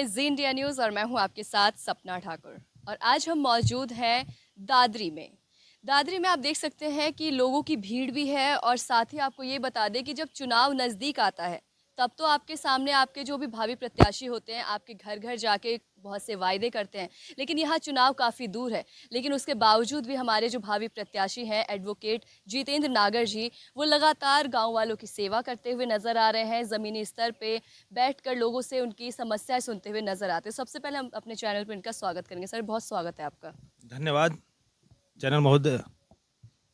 जी India news और मैं हूं आपके साथ सपना ठाकुर। और आज हम मौजूद हैं दादरी में। दादरी में आप देख सकते हैं कि लोगों की भीड़ भी है और साथ ही आपको ये बता दें कि जब चुनाव नज़दीक आता है तब तो आपके सामने आपके जो भी भावी प्रत्याशी होते हैं आपके घर घर जाके बहुत से वायदे करते हैं। लेकिन यहाँ चुनाव काफ़ी दूर है, लेकिन उसके बावजूद भी हमारे जो भावी प्रत्याशी हैं एडवोकेट जितेंद्र नागर जी, वो लगातार गांव वालों की सेवा करते हुए नजर आ रहे हैं। ज़मीनी स्तर पे बैठकर लोगों से उनकी समस्याएं सुनते हुए नजर आते हैं। सबसे पहले हम अपने चैनल पर इनका स्वागत करेंगे। सर, बहुत स्वागत है आपका। धन्यवाद चैनल महोदय।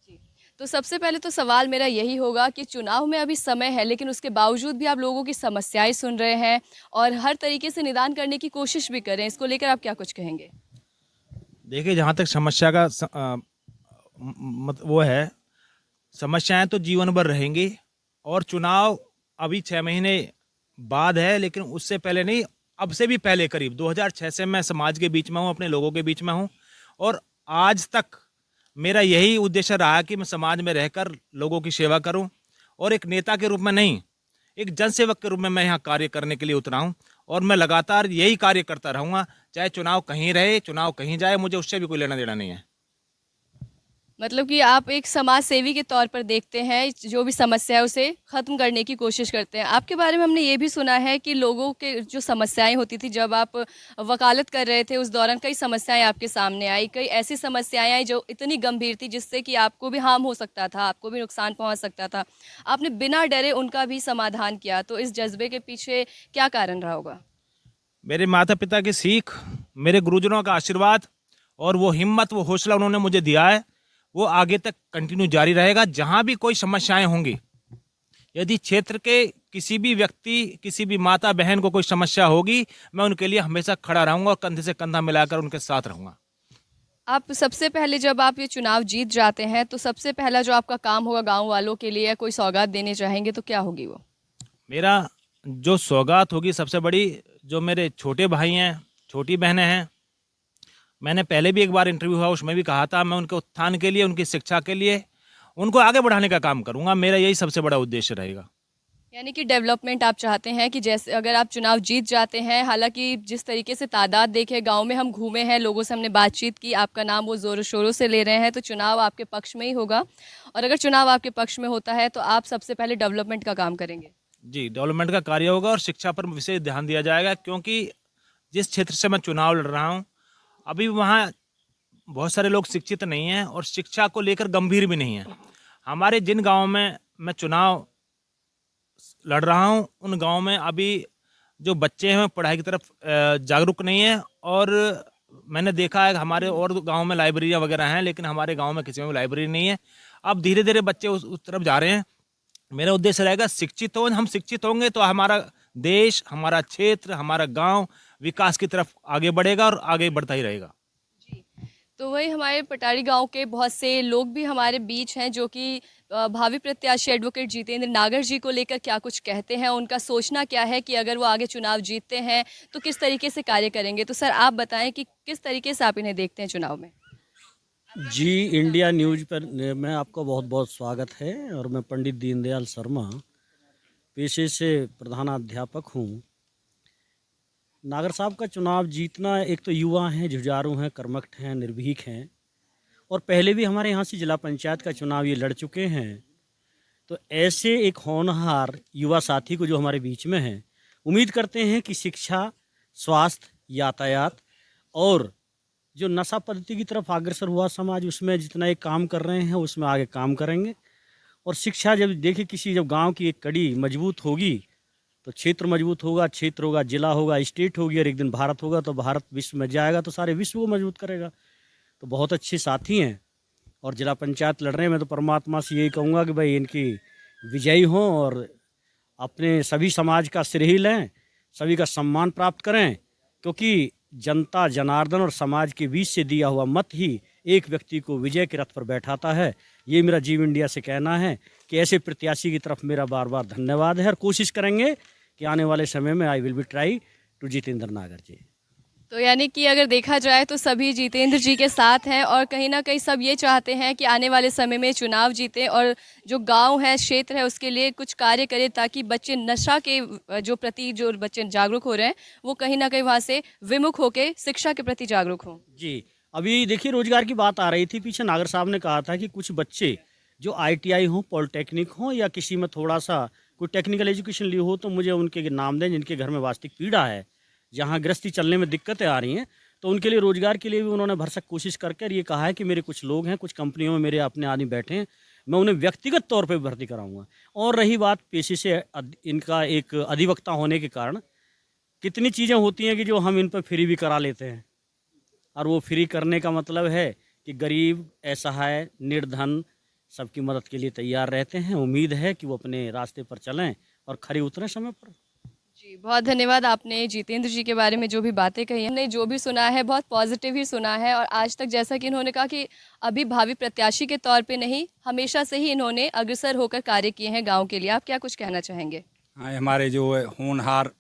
जी, तो सबसे पहले तो सवाल मेरा यही होगा कि चुनाव में अभी समय है, लेकिन उसके बावजूद भी आप लोगों की समस्याएं सुन रहे हैं और हर तरीके से निदान करने की कोशिश भी कर रहे हैं। इसको लेकर आप क्या कुछ कहेंगे? देखिए, जहाँ तक समस्या का वो है, समस्याएं तो जीवन भर रहेंगी और चुनाव अभी 6 महीने बाद है, लेकिन उससे पहले नहीं, अब से भी पहले करीब 2006 से मैं समाज के बीच में हूँ, अपने लोगों के बीच में हूँ। और आज तक मेरा यही उद्देश्य रहा कि मैं समाज में रहकर लोगों की सेवा करूं और एक नेता के रूप में नहीं, एक जनसेवक के रूप में मैं यहाँ कार्य करने के लिए उतरा हूँ। और मैं लगातार यही कार्य करता रहूँगा, चाहे चुनाव कहीं रहे, चुनाव कहीं जाए, मुझे उससे भी कोई लेना देना नहीं है। मतलब कि आप एक समाज सेवी के तौर पर देखते हैं, जो भी समस्या है उसे ख़त्म करने की कोशिश करते हैं। आपके बारे में हमने ये भी सुना है कि लोगों के जो समस्याएं होती थी जब आप वकालत कर रहे थे, उस दौरान कई समस्याएं आपके सामने आई, कई ऐसी समस्याएं आई जो इतनी गंभीर थी जिससे कि आपको भी हार्म हो सकता था, आपको भी नुकसान पहुँच सकता था। आपने बिना डरे उनका भी समाधान किया, तो इस जज्बे के पीछे क्या कारण रहा होगा? मेरे माता पिता की सीख, मेरे गुरुजनों का आशीर्वाद और वो हिम्मत, वो हौसला उन्होंने मुझे दिया है, वो आगे तक कंटिन्यू जारी रहेगा। जहाँ भी कोई समस्याएं होंगी, यदि क्षेत्र के किसी भी व्यक्ति, किसी भी माता बहन को कोई समस्या होगी, मैं उनके लिए हमेशा खड़ा रहूंगा और कंधे से कंधा मिलाकर उनके साथ रहूंगा। आप सबसे पहले जब आप ये चुनाव जीत जाते हैं, तो सबसे पहला जो आपका काम होगा गाँव वालों के लिए, या कोई सौगात देने चाहेंगे तो क्या होगी वो? मेरा जो सौगात होगी सबसे बड़ी, जो मेरे छोटे भाई हैं, छोटी बहनें हैं, मैंने पहले भी एक बार इंटरव्यू हुआ उसमें भी कहा था, मैं उनके उत्थान के लिए, उनकी शिक्षा के लिए, उनको आगे बढ़ाने का काम करूंगा। मेरा यही सबसे बड़ा उद्देश्य रहेगा। यानी कि डेवलपमेंट आप चाहते हैं कि जैसे अगर आप चुनाव जीत जाते हैं, हालांकि जिस तरीके से तादाद देखे गांव में हम घूमे हैं, लोगों से हमने बातचीत की, आपका नाम वो ज़ोरों शोरों से ले रहे हैं, तो चुनाव आपके पक्ष में ही होगा। और अगर चुनाव आपके पक्ष में होता है तो आप सबसे पहले डेवलपमेंट का काम करेंगे। जी, डेवलपमेंट का कार्य होगा और शिक्षा पर विशेष ध्यान दिया जाएगा, क्योंकि जिस क्षेत्र से मैं चुनाव लड़ रहा हूँ, अभी वहाँ बहुत सारे लोग शिक्षित नहीं हैं और शिक्षा को लेकर गंभीर भी नहीं है। हमारे जिन गाँव में मैं चुनाव लड़ रहा हूँ, उन गाँव में अभी जो बच्चे हैं पढ़ाई की तरफ जागरूक नहीं है। और मैंने देखा है हमारे और गांव में लाइब्रेरियाँ वगैरह हैं, लेकिन हमारे गांव में किसी में भी लाइब्रेरी नहीं है। अब धीरे धीरे बच्चे उस तरफ जा रहे हैं। मेरा उद्देश्य रहेगा शिक्षित हो, हम शिक्षित होंगे तो हमारा देश, हमारा क्षेत्र, हमारा गांव विकास की तरफ आगे बढ़ेगा और आगे बढ़ता ही रहेगा। जी, तो वही हमारे पटारी गांव के बहुत से लोग भी हमारे बीच हैं जो कि भावी प्रत्याशी एडवोकेट जितेंद्र नागर जी को लेकर क्या कुछ कहते हैं, उनका सोचना क्या है कि अगर वो आगे चुनाव जीतते हैं तो किस तरीके से कार्य करेंगे। तो सर, आप बताएं कि किस तरीके से आप इन्हें देखते हैं चुनाव में? जी इंडिया न्यूज़ पर में आपका बहुत बहुत स्वागत है। और मैं पंडित दीनदयाल शर्मा पेशे से प्रधानाध्यापक हूँ। नागर साहब का चुनाव जीतना, एक तो युवा हैं, जुझारू हैं, कर्मठ हैं, निर्भीक हैं और पहले भी हमारे यहाँ से जिला पंचायत का चुनाव ये लड़ चुके हैं। तो ऐसे एक होनहार युवा साथी को जो हमारे बीच में हैं, उम्मीद करते हैं कि शिक्षा, स्वास्थ्य, यातायात और जो नशा पद्धति की तरफ अग्रसर हुआ समाज, उसमें जितना एक काम कर रहे हैं उसमें आगे काम करेंगे। और शिक्षा, जब देखिए किसी जब गांव की एक कड़ी मजबूत होगी तो क्षेत्र मजबूत होगा, क्षेत्र होगा, जिला होगा, स्टेट होगी और एक दिन भारत होगा। तो भारत विश्व में जाएगा तो सारे विश्व को मजबूत करेगा। तो बहुत अच्छे साथी हैं और जिला पंचायत लड़ रहे हैं। मैं तो परमात्मा से यही कहूँगा कि भाई इनकी विजयी हों और अपने सभी समाज का श्रेय लें, सभी का सम्मान प्राप्त करें, क्योंकि जनता जनार्दन और समाज के बीच से दिया हुआ मत ही एक व्यक्ति को विजय के रथ पर बैठाता है। ये मेरा जीव इंडिया से कहना है कि ऐसे प्रत्याशी की तरफ मेरा बार बार धन्यवाद है और कोशिश करेंगे कि आने वाले समय में I will be try to Jitendra Nagar ji. तो यानी कि अगर देखा जाए तो सभी जितेंद्र जी के साथ हैं और कहीं ना कहीं सब ये चाहते हैं कि आने वाले समय में चुनाव जीतें और जो गांव है, क्षेत्र है, उसके लिए कुछ कार्य करें ताकि बच्चे नशा के जो प्रति जो बच्चे जागरूक हो रहे हैं वो कहीं ना कहीं वहाँ से विमुख होकर शिक्षा के प्रति जागरूक हों। जी, अभी देखिए रोजगार की बात आ रही थी, पीछे नागर साहब ने कहा था कि कुछ बच्चे जो आईटीआई हो, पॉलिटेक्निक हो या किसी में थोड़ा-सा कोई टेक्निकल एजुकेशन ली हो, तो मुझे उनके नाम दें जिनके घर में वास्तविक पीड़ा है, जहाँ गृहस्थी चलने में दिक्कतें आ रही हैं, तो उनके लिए रोजगार के लिए भी उन्होंने भरसक कोशिश करके और ये कहा है कि मेरे कुछ लोग हैं, कुछ कंपनियों में मेरे अपने आदमी बैठे हैं, मैं उन्हें व्यक्तिगत तौर पे भर्ती कराऊँगा। और रही बात पेशे से इनका एक अधिवक्ता होने के कारण, कितनी चीज़ें होती हैं कि जो हम इन पर फ्री भी करा लेते हैं। और वो फ्री करने का मतलब है कि गरीब, असहाय, निर्धन सबकी मदद के लिए तैयार रहते हैं। उम्मीद है कि वो अपने रास्ते पर चलें और खरे उतरें समय पर। जी, बहुत धन्यवाद। आपने जितेंद्र जी के बारे में जो भी बातें कही हैं, हमने जो भी सुना है बहुत पॉजिटिव ही सुना है और आज तक जैसा कि इन्होंने कहा कि अभी भावी प्रत्याशी के तौर पे नहीं, हमेशा से ही इन्होंने अग्रसर होकर कार्य किए हैं गाँव के लिए। आप क्या कुछ कहना चाहेंगे? हाँ, हमारे जो होनहार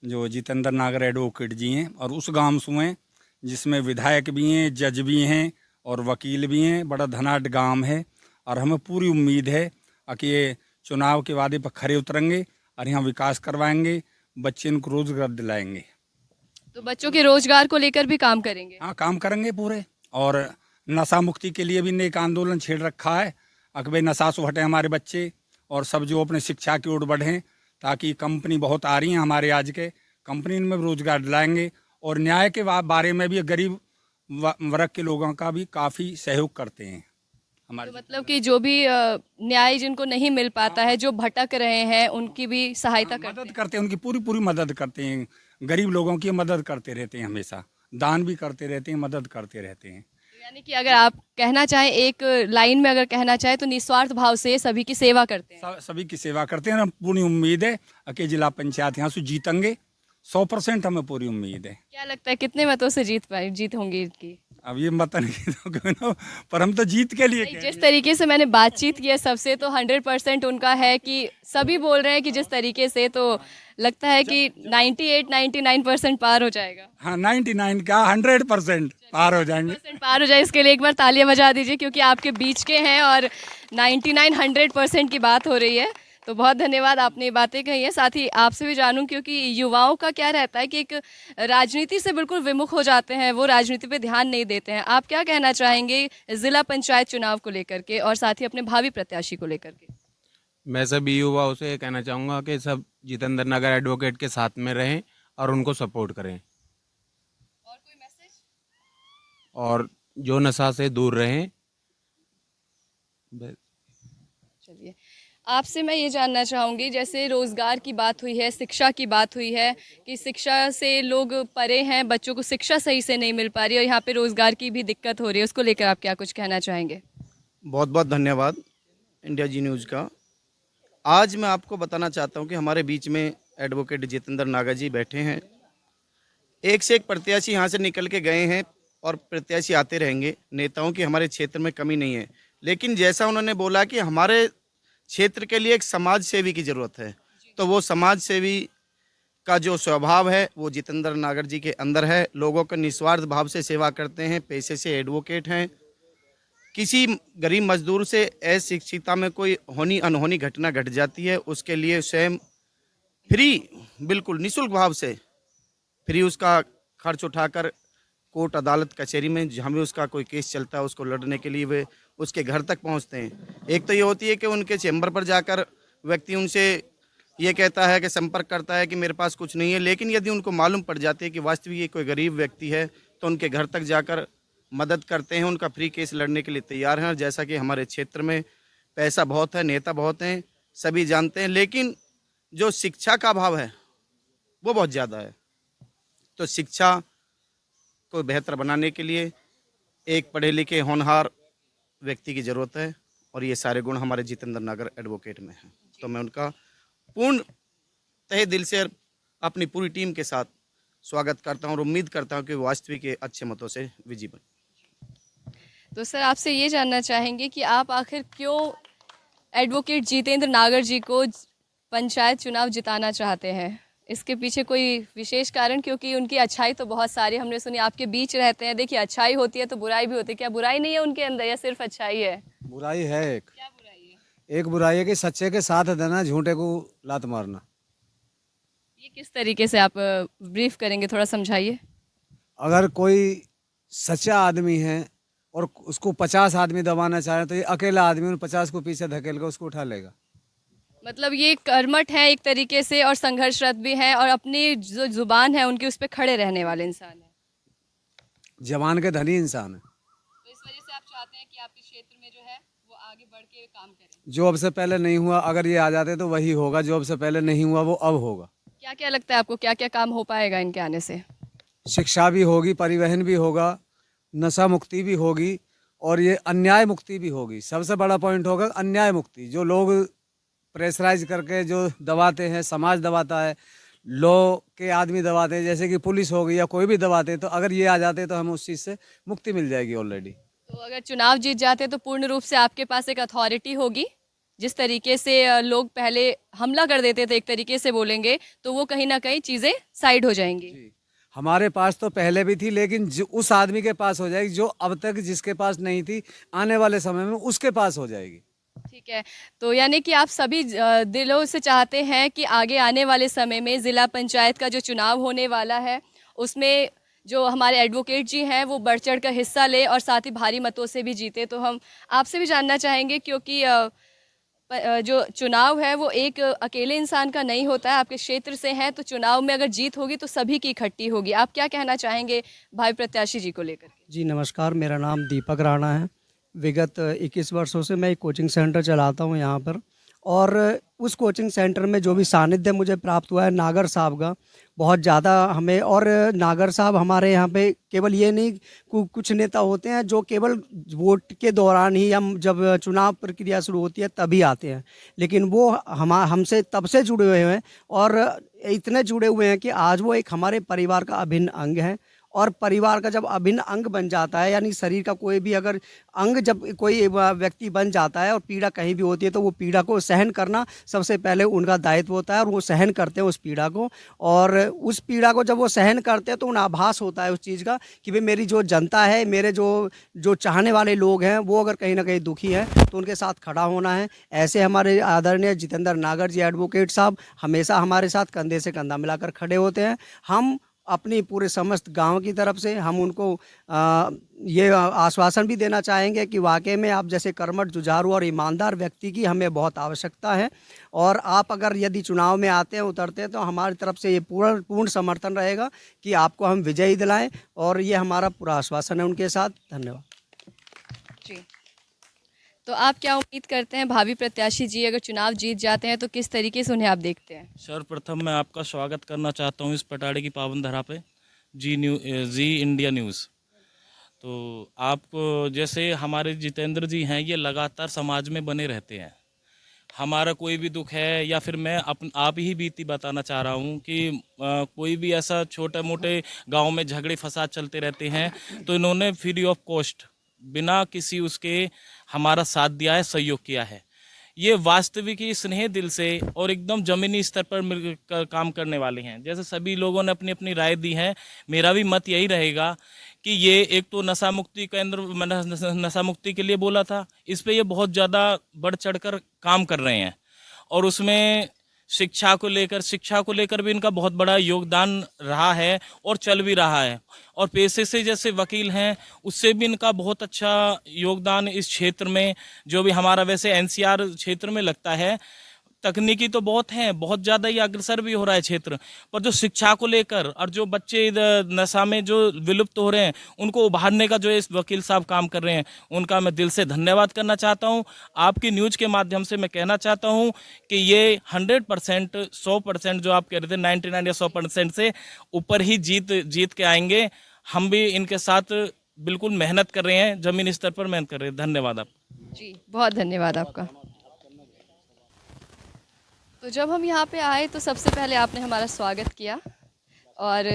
जो जितेंद्र नागर एडवोकेट जी हैं और उस गांव से हैं जिसमें विधायक भी हैं, जज भी हैं और वकील भी हैं। बड़ा धनाढ़ गांव है और हमें पूरी उम्मीद है कि ये चुनाव के वादे पर खरे उतरेंगे और यहाँ विकास करवाएंगे, बच्चे इनको रोजगार दिलाएंगे। तो बच्चों के रोजगार को लेकर भी काम करेंगे? हाँ, काम करेंगे पूरे। और नशा मुक्ति के लिए भी नेक आंदोलन छेड़ रखा है कि भाई नशा से हटें हमारे बच्चे और सब जो अपने शिक्षा की ओर बढ़ें, ताकि कंपनी बहुत आ रही हैं हमारे आज के, कंपनी में भी रोजगार दिलाएंगे। और न्याय के बारे में भी गरीब वर्ग के लोगों का भी काफ़ी सहयोग करते हैं हमारे। तो मतलब कि जो भी न्याय जिनको नहीं मिल पाता है, जो भटक रहे हैं, उनकी भी सहायता करते मदद करते हैं, उनकी पूरी पूरी मदद करते हैं। गरीब लोगों की मदद करते रहते हैं, हमेशा दान भी करते रहते हैं, मदद करते रहते हैं। हैं। यानी कि अगर आप कहना चाहें, एक लाइन में अगर कहना चाहें तो निस्वार्थ भाव से सभी की सेवा करते हैं। सभी की सेवा करते हैं। पूरी उम्मीद है कि जिला पंचायत यहाँ से जीतेंगे, 100% हमें पूरी उम्मीद है। क्या लगता है कितने मतों से जीत होंगी इनकी? अब ये मत नहीं दोगे ना, पर हम तो जीत के लिए नहीं, जिस तरीके से मैंने बातचीत की है सबसे, तो 100% उनका है कि सभी बोल रहे हैं कि जिस तरीके से, तो लगता है कि 98-99% पार हो जाएगा। हाँ, 99 क्या 100% पार हो जाएंगे। 100% पार हो जाए, इसके लिए एक बार तालियां बजा दीजिए क्योंकि आपके बीच के हैं और 99-100% की बात हो रही है। तो बहुत धन्यवाद, आपने ये बातें कही हैं। साथ ही आपसे भी जानूं, क्योंकि युवाओं का क्या रहता है कि एक राजनीति से बिल्कुल विमुख हो जाते हैं, वो राजनीति पे ध्यान नहीं देते हैं। आप क्या कहना चाहेंगे जिला पंचायत चुनाव को लेकर के और साथ ही अपने भावी प्रत्याशी को लेकर के? मैं सभी युवाओं से ये कहना चाहूँगा कि सब जितेंद्र नगर एडवोकेट के साथ में रहें और उनको सपोर्ट करें और कोई मैसेज? और जो नशा से दूर रहें। बस। चलिए, आपसे मैं ये जानना चाहूँगी, जैसे रोज़गार की बात हुई है, शिक्षा की बात हुई है कि शिक्षा से लोग परे हैं, बच्चों को शिक्षा सही से नहीं मिल पा रही और यहाँ पे रोज़गार की भी दिक्कत हो रही है, उसको लेकर आप क्या कुछ कहना चाहेंगे? बहुत बहुत धन्यवाद इंडिया जी न्यूज़ का। आज मैं आपको बताना चाहता हूं कि हमारे बीच में एडवोकेट जितेंद्र नागर जी बैठे हैं। एक से एक प्रत्याशी यहाँ से निकल के गए हैं और प्रत्याशी आते रहेंगे। नेताओं की हमारे क्षेत्र में कमी नहीं है, लेकिन जैसा उन्होंने बोला कि हमारे क्षेत्र के लिए एक समाज सेवी की ज़रूरत है, तो वो समाज सेवी का जो स्वभाव है वो जितेंद्र नागर जी के अंदर है। लोगों को निस्वार्थ भाव से सेवा करते हैं, पेशे से एडवोकेट हैं। किसी गरीब मजदूर से अशिक्षिता में कोई होनी अनहोनी घटना घट जाती है, उसके लिए स्वयं फ्री, बिल्कुल निःशुल्क भाव से फ्री उसका खर्च उठाकर कोर्ट अदालत कचहरी में जहाँ भी उसका कोई केस चलता है उसको लड़ने के लिए वे उसके घर तक पहुँचते हैं। एक तो ये होती है कि उनके चैम्बर पर जाकर व्यक्ति उनसे ये कहता है कि संपर्क करता है कि मेरे पास कुछ नहीं है, लेकिन यदि उनको मालूम पड़ जाती है कि वास्तविक ये कोई गरीब व्यक्ति है तो उनके घर तक जाकर मदद करते हैं, उनका फ्री केस लड़ने के लिए तैयार हैं। और जैसा कि हमारे क्षेत्र में पैसा बहुत है, नेता बहुत हैं, सभी जानते हैं, लेकिन जो शिक्षा का अभाव है वो बहुत ज़्यादा है। तो शिक्षा को बेहतर बनाने के लिए एक पढ़े लिखे होनहार व्यक्ति की ज़रूरत है और ये सारे गुण हमारे जितेंद्र नागर एडवोकेट में हैं। तो मैं उनका पूर्ण तहे दिल से अपनी पूरी टीम के साथ स्वागत करता हूँ और उम्मीद करता हूँ कि वास्तविक के अच्छे मतों से विजयी बने। तो सर, आपसे ये जानना चाहेंगे कि आप आखिर क्यों एडवोकेट जितेंद्र नागर जी को पंचायत चुनाव जिताना चाहते हैं? इसके पीछे कोई विशेष कारण? क्योंकि उनकी अच्छाई तो बहुत सारी हमने सुनी, आपके बीच रहते हैं। देखिए, अच्छाई होती है तो बुराई भी होती है, क्या बुराई नहीं है उनके अंदर या सिर्फ अच्छाई है? बुराई है एक। क्या बुराई है? एक बुराई है कि सच्चे के साथ देना, झूठे को लात मारना। ये किस तरीके से आप ब्रीफ करेंगे, थोड़ा समझाइए। अगर कोई सच्चा आदमी है और उसको 50 आदमी दबाना चाहे तो ये अकेला आदमी उन 50 को पीछे धकेल कर उसको उठा लेगा। मतलब ये कर्मठ है एक तरीके से और संघर्षरत भी है और अपनी जो जुबान है उनकी उस पर खड़े रहने वाले इंसान है। जवान के धनी इंसान है। तो इस वजह से आप चाहते हैं कि आपके क्षेत्र में जो है वो आगे बढ़ के काम करें। जो अब से पहले नहीं हुआ, अगर ये आ जाते तो वही होगा। जो अब से पहले नहीं हुआ वो अब होगा। क्या क्या लगता है आपको, क्या क्या काम हो पाएगा इनके आने से? शिक्षा भी होगी, परिवहन भी होगा, नशा मुक्ति भी होगी और ये अन्याय मुक्ति भी होगी। सबसे बड़ा पॉइंट होगा अन्याय मुक्ति। जो लोग प्रेशराइज करके जो दबाते हैं, समाज दबाता है, लॉ के आदमी दबाते हैं, जैसे कि पुलिस हो गई या कोई भी दबाते हैं, तो अगर ये आ जाते तो हमें उस चीज़ से मुक्ति मिल जाएगी ऑलरेडी। तो अगर चुनाव जीत जाते हैं तो पूर्ण रूप से आपके पास एक अथॉरिटी होगी। जिस तरीके से लोग पहले हमला कर देते थे, एक तरीके से बोलेंगे, तो वो कहीं ना कहीं चीज़ें साइड हो जाएंगी। हमारे पास तो पहले भी थी, लेकिन उस आदमी के पास हो जाएगी जो अब तक जिसके पास नहीं थी, आने वाले समय में उसके पास हो जाएगी। ठीक है, तो यानी कि आप सभी दिलों से चाहते हैं कि आगे आने वाले समय में ज़िला पंचायत का जो चुनाव होने वाला है उसमें जो हमारे एडवोकेट जी हैं वो बढ़ चढ़ कर हिस्सा ले और साथ ही भारी मतों से भी जीते। तो हम आपसे भी जानना चाहेंगे, क्योंकि जो चुनाव है वो एक अकेले इंसान का नहीं होता है, आपके क्षेत्र से हैं, तो चुनाव में अगर जीत होगी तो सभी की इकट्ठी होगी। आप क्या कहना चाहेंगे भाई प्रत्याशी जी को लेकर के? जी नमस्कार, मेरा नाम दीपक राणा है। विगत 21 वर्षों से मैं एक कोचिंग सेंटर चलाता हूँ यहाँ पर, और उस कोचिंग सेंटर में जो भी सानिध्य मुझे प्राप्त हुआ है नागर साहब का, बहुत ज़्यादा हमें। और नागर साहब हमारे यहाँ पे केवल ये नहीं, कुछ नेता होते हैं जो केवल वोट के दौरान ही, हम जब चुनाव प्रक्रिया शुरू होती है तभी आते हैं, लेकिन वो हमसे तब से जुड़े हुए हैं और इतने जुड़े हुए हैं कि आज वो एक हमारे परिवार का अभिन्न अंग है। और परिवार का जब अभिन्न अंग बन जाता है, यानी शरीर का कोई भी अगर अंग जब कोई व्यक्ति बन जाता है और पीड़ा कहीं भी होती है तो वो पीड़ा को सहन करना सबसे पहले उनका दायित्व होता है, और वो सहन करते हैं उस पीड़ा को। और उस पीड़ा को जब वो सहन करते हैं तो उन्हें आभास होता है उस चीज़ का कि भाई मेरी जो जनता है, मेरे जो चाहने वाले लोग हैं, वो अगर कहीं ना कहीं दुखी है तो उनके साथ खड़ा होना है। ऐसे हमारे आदरणीय जितेंद्र नागर जी एडवोकेट साहब हमेशा हमारे साथ कंधे से कंधा मिलाकर खड़े होते हैं। हम अपनी पूरे समस्त गांव की तरफ से हम उनको ये आश्वासन भी देना चाहेंगे कि वाकई में आप जैसे कर्मठ, जुझारू और ईमानदार व्यक्ति की हमें बहुत आवश्यकता है। और आप अगर यदि चुनाव में आते हैं, उतरते हैं, तो हमारी तरफ से ये पूर्ण समर्थन रहेगा कि आपको हम विजयी दिलाएं, और ये हमारा पूरा आश्वासन है उनके साथ। धन्यवाद जी, तो आप क्या उम्मीद करते हैं भावी प्रत्याशी जी अगर चुनाव जीत जाते हैं तो किस तरीके से उन्हें आप देखते हैं? सर्वप्रथम मैं आपका स्वागत करना चाहता हूं इस पटाड़े की पावन धरा पे, जी इंडिया न्यूज़। तो आपको जैसे हमारे जितेंद्र जी हैं, ये लगातार समाज में बने रहते हैं। हमारा कोई भी दुख है या फिर मैं आप ही बीती बताना चाह रहा हूँ कि कोई भी ऐसा छोटे मोटे गांव में झगड़े फसाद चलते रहते हैं तो इन्होंने फ्री ऑफ कॉस्ट, बिना किसी उसके हमारा साथ दिया है, सहयोग किया है। ये वास्तविक ही स्नेह दिल से और एकदम ज़मीनी स्तर पर मिलकर काम करने वाले हैं। जैसे सभी लोगों ने अपनी अपनी राय दी है, मेरा भी मत यही रहेगा कि ये एक तो नशा मुक्ति केंद्र, नशा मुक्ति के लिए बोला था, इस पे ये बहुत ज़्यादा बढ़ चढ़कर काम कर रहे हैं। और उसमें शिक्षा को लेकर भी इनका बहुत बड़ा योगदान रहा है और चल भी रहा है। और पेशे से जैसे वकील हैं, उससे भी इनका बहुत अच्छा योगदान इस क्षेत्र में, जो भी हमारा वैसे एनसीआर क्षेत्र में लगता है। तकनीकी तो बहुत हैं, बहुत ज़्यादा ही अग्रसर भी हो रहा है क्षेत्र, पर जो शिक्षा को लेकर और जो बच्चे नशा में जो विलुप्त हो रहे हैं उनको उभारने का जो इस वकील साहब काम कर रहे हैं, उनका मैं दिल से धन्यवाद करना चाहता हूं। आपकी न्यूज़ के माध्यम से मैं कहना चाहता हूं कि ये 100%, 100% जो आप कह रहे थे 99 या 100% से ऊपर ही जीत के आएंगे। हम भी इनके साथ बिल्कुल मेहनत कर रहे हैं, ज़मीनी स्तर पर मेहनत कर रहे हैं। धन्यवाद आप जी, बहुत धन्यवाद आपका। तो जब हम यहाँ पे आए तो सबसे पहले आपने हमारा स्वागत किया, और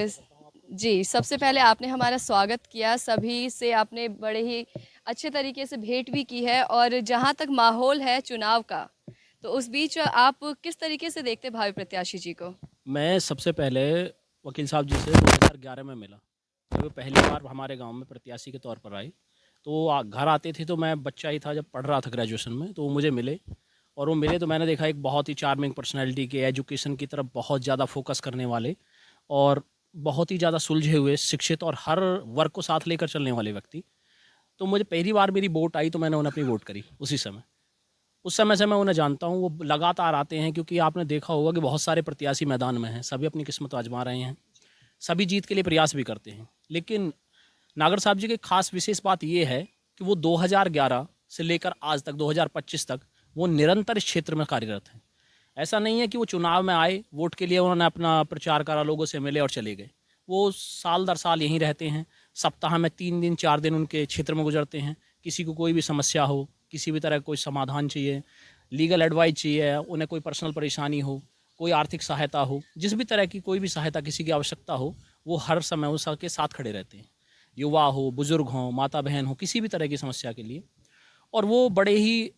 जी सबसे पहले आपने हमारा स्वागत किया, सभी से आपने बड़े ही अच्छे तरीके से भेंट भी की है। और जहाँ तक माहौल है चुनाव का, तो उस बीच आप किस तरीके से देखते भावी प्रत्याशी जी को? मैं सबसे पहले वकील साहब जी से 2011 में मिला। जब वो पहली बार हमारे गांव में प्रत्याशी के तौर पर आई तो वो घर आते थे, तो मैं बच्चा ही था जब पढ़ रहा था ग्रेजुएशन में, तो वो मुझे मिले और वो मिले तो मैंने देखा एक बहुत ही चार्मिंग पर्सनैलिटी के, एजुकेशन की तरफ बहुत ज़्यादा फोकस करने वाले और बहुत ही ज़्यादा सुलझे हुए, शिक्षित और हर वर्ग को साथ लेकर चलने वाले व्यक्ति। तो मुझे पहली बार मेरी वोट आई तो मैंने उन्हें अपनी वोट करी उसी समय। उस समय से मैं उन्हें जानता हूँ, वो लगातार आते हैं, क्योंकि आपने देखा होगा कि बहुत सारे प्रत्याशी मैदान में हैं, सभी अपनी किस्मत आजमा रहे हैं, सभी जीत के लिए प्रयास भी करते हैं। लेकिन नागर साहब जी की खास विशेष बात ये है कि वो 2011 से लेकर आज तक 2025 तक वो निरंतर इस क्षेत्र में कार्यरत हैं। ऐसा नहीं है कि वो चुनाव में आए, वोट के लिए उन्होंने अपना प्रचार करा, लोगों से मिले और चले गए। वो साल दर साल यहीं रहते हैं, सप्ताह में 3 दिन 4 दिन उनके क्षेत्र में गुजरते हैं। किसी को कोई भी समस्या हो, किसी भी तरह का कोई समाधान चाहिए, लीगल एडवाइस चाहिए, उन्हें कोई पर्सनल परेशानी हो, कोई आर्थिक सहायता हो, जिस भी तरह की कोई भी सहायता किसी की आवश्यकता हो, वो हर समय उसके साथ खड़े रहते हैं। युवा हो, बुज़ुर्ग हों, माता बहन हो, किसी भी तरह की समस्या के लिए। और वो बड़े ही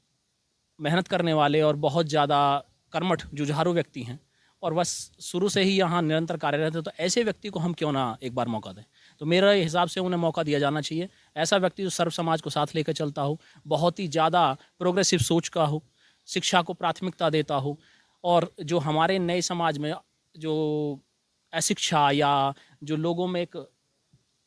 मेहनत करने वाले और बहुत ज़्यादा कर्मठ जुझारू व्यक्ति हैं और बस शुरू से ही यहाँ निरंतर कार्यरत है। तो ऐसे व्यक्ति को हम क्यों ना एक बार मौका दें। तो मेरे हिसाब से उन्हें मौका दिया जाना चाहिए। ऐसा व्यक्ति जो सर्व समाज को साथ लेकर चलता हो, बहुत ही ज़्यादा प्रोग्रेसिव सोच का हो, शिक्षा को प्राथमिकता देता हो और जो हमारे नए समाज में जो अशिक्षा या जो लोगों में एक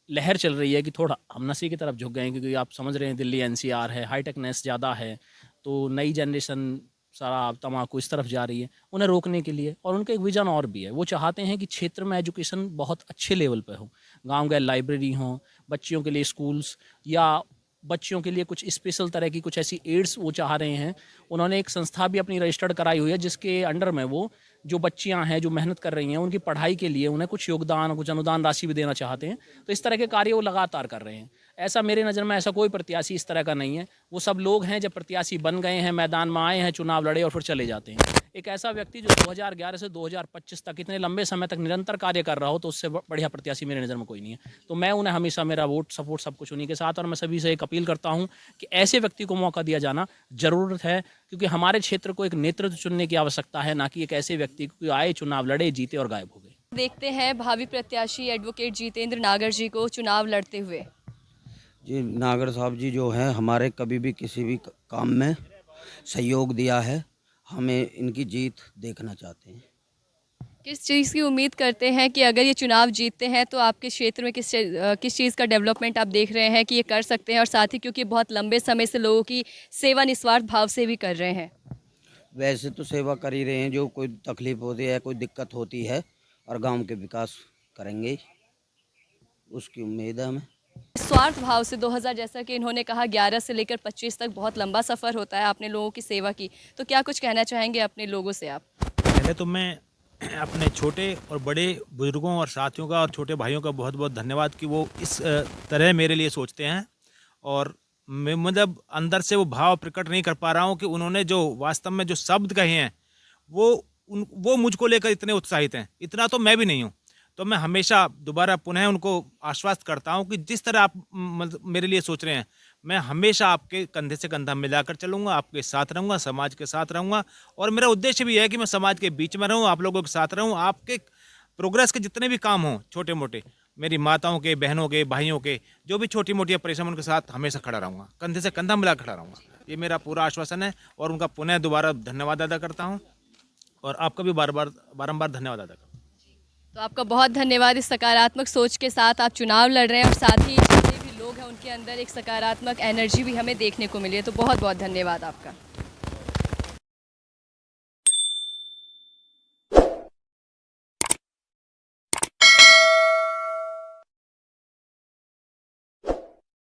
लहर चल रही है कि थोड़ा हम नशे की तरफ झुक गए हैं, क्योंकि आप समझ रहे हैं दिल्ली एनसीआर है, हाईटेकनेस ज़्यादा है, तो नई जनरेशन शराब तम्बाकू इस तरफ जा रही है। उन्हें रोकने के लिए और उनका एक विज़न और भी है, वो चाहते हैं कि क्षेत्र में एजुकेशन बहुत अच्छे लेवल पे हो, गांव गए लाइब्रेरी हो, बच्चियों के लिए स्कूल्स या बच्चियों के लिए कुछ स्पेशल तरह की कुछ ऐसी एड्स वो चाह रहे हैं। उन्होंने एक संस्था भी अपनी रजिस्टर्ड कराई हुई है, जिसके अंडर में वो जो बच्चियां हैं जो मेहनत कर रही हैं उनकी पढ़ाई के लिए उन्हें कुछ योगदान, कुछ अनुदान राशि भी देना चाहते हैं। तो इस तरह के कार्य वो लगातार कर रहे हैं। ऐसा मेरे नज़र में ऐसा कोई प्रत्याशी इस तरह का नहीं है। वो सब लोग हैं जब प्रत्याशी बन गए हैं, मैदान में आए हैं, चुनाव लड़े और फिर चले जाते हैं। एक ऐसा व्यक्ति जो 2011 से 2025 तक इतने लंबे समय तक निरंतर कार्य कर रहा हो, तो उससे बढ़िया प्रत्याशी मेरे नज़र में कोई नहीं है। तो मैं उन्हें हमेशा मेरा वोट सपोर्ट सब कुछ उन्हीं के साथ, और मैं सभी से एक अपील करता हूँ कि ऐसे व्यक्ति को मौका दिया जाना ज़रूरत है, क्योंकि हमारे क्षेत्र को एक नेतृत्व चुनने की आवश्यकता है, ना कि एक ऐसे व्यक्ति को आए, चुनाव लड़े, जीते और गायब हो गए। देखते हैं भावी प्रत्याशी एडवोकेट जितेंद्र नागर जी को चुनाव लड़ते हुए। जी, नागर साहब जी जो हैं हमारे कभी भी किसी भी काम में सहयोग दिया है, हमें इनकी जीत देखना चाहते हैं। किस चीज़ की उम्मीद करते हैं कि अगर ये चुनाव जीतते हैं तो आपके क्षेत्र में किस चीज़ का डेवलपमेंट आप देख रहे हैं कि ये कर सकते हैं, और साथ ही क्योंकि बहुत लंबे समय से लोगों की सेवा निस्वार्थ भाव से भी कर रहे हैं? वैसे तो सेवा कर ही रहे हैं, जो कोई तकलीफ होती है, कोई दिक्कत होती है, और गांव के विकास करेंगे, उसकी उम्मीद है हमें। स्वार्थ भाव से 2000 जैसा कि इन्होंने कहा 11 से लेकर 25 तक बहुत लंबा सफ़र होता है, आपने लोगों की सेवा की, तो क्या कुछ कहना चाहेंगे अपने लोगों से आप? पहले तो मैं अपने छोटे और बड़े बुजुर्गों और साथियों का और छोटे भाइयों का बहुत बहुत धन्यवाद कि वो इस तरह मेरे लिए सोचते हैं, और मैं मतलब अंदर से वो भाव प्रकट नहीं कर पा रहा हूँ कि उन्होंने जो वास्तव में जो शब्द कहे हैं वो मुझको लेकर इतने उत्साहित हैं। इतना तो मैं भी नहीं हूँ। तो मैं हमेशा दोबारा पुनः उनको आश्वस्त करता हूँ कि जिस तरह आप मतलब मेरे लिए सोच रहे हैं, मैं हमेशा आपके कंधे से कंधा मिलाकर चलूँगा, आपके साथ रहूँगा, समाज के साथ रहूँगा, और मेरा उद्देश्य भी है कि मैं समाज के बीच में रहूँ, आप लोगों के साथ रहूँ। आपके प्रोग्रेस के जितने भी काम हों, छोटे मोटे, मेरी माताओं के, बहनों के, भाइयों के, जो भी छोटी मोटी परेशानी, उनके साथ हमेशा खड़ा रहूँगा, कंधे से कंधा मिला खड़ा रहूँगा। ये मेरा पूरा आश्वासन है, और उनका पुनः दोबारा धन्यवाद अदा करता हूँ, और आपका भी बारंबार धन्यवाद अदा करता हूँ। तो आपका बहुत धन्यवाद। इस सकारात्मक सोच के साथ आप चुनाव लड़ रहे हैं, और साथ ही जितने भी लोग हैं उनके अंदर एक सकारात्मक एनर्जी भी हमें देखने को मिली है, तो बहुत बहुत धन्यवाद आपका।